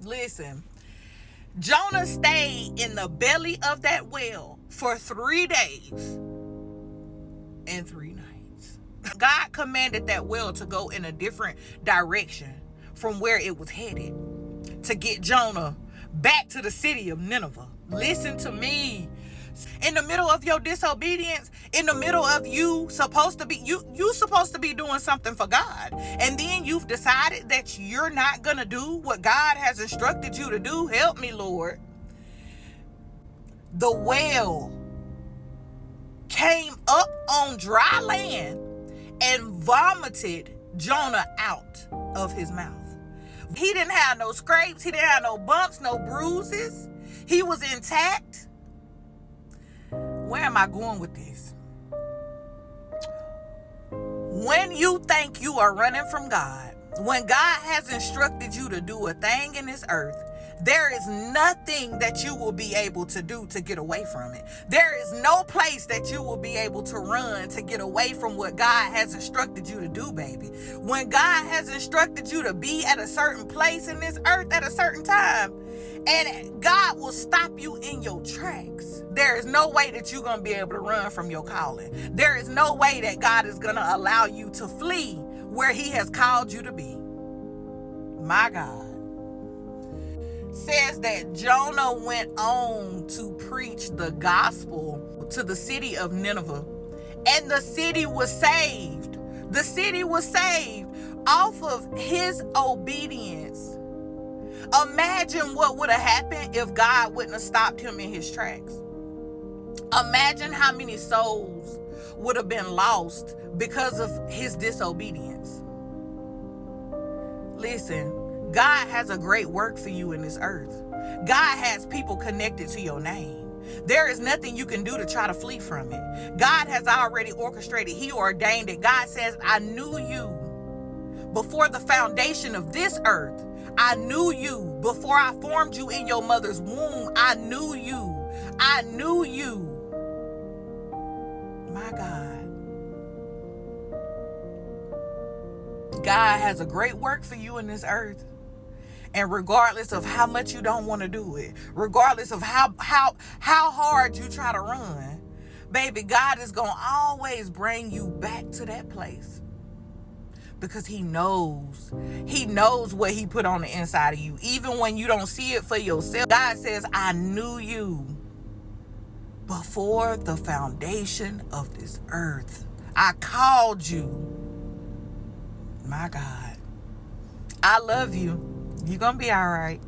Listen, Jonah stayed in the belly of that well for 3 days and 3 nights. God commanded that well to go in a different direction from where it was headed to get Jonah back to the city of Nineveh. Listen to me. In the middle of your disobedience, in the middle of you supposed to be doing something for God, and then you've decided that you're not gonna do what God has instructed you to do. Help me, Lord. The well came up on dry land and vomited Jonah out of his mouth. He didn't have no scrapes, he didn't have no bumps, no bruises. He was intact. Where am I going with this? When you think you are running from God, when God has instructed you to do a thing in this earth, there is nothing that you will be able to do to get away from it. There is no place that you will be able to run to get away from what God has instructed you to do, baby. When God has instructed you to be at a certain place in this earth at a certain time, and God will stop you in your tracks, there is no way that you're going to be able to run from your calling. There is no way that God is going to allow you to flee where he has called you to be. My God. Says that Jonah went on to preach the gospel to the city of Nineveh, and the city was saved. The city was saved off of his obedience. Imagine what would have happened if God wouldn't have stopped him in his tracks. Imagine how many souls would have been lost because of his disobedience. Listen, God has a great work for you in this earth. God has people connected to your name. There is nothing you can do to try to flee from it. God has already orchestrated. He ordained it. God says, I knew you before the foundation of this earth. I knew you before I formed you in your mother's womb. I knew you. I knew you. My God. God has a great work for you in this earth. And regardless of how much you don't want to do it, regardless of how hard you try to run, baby, God is going to always bring you back to that place. Because he knows what he put on the inside of you. Even when you don't see it for yourself, God says, I knew you before the foundation of this earth. I called you. My God. I love you. You're going to be all right.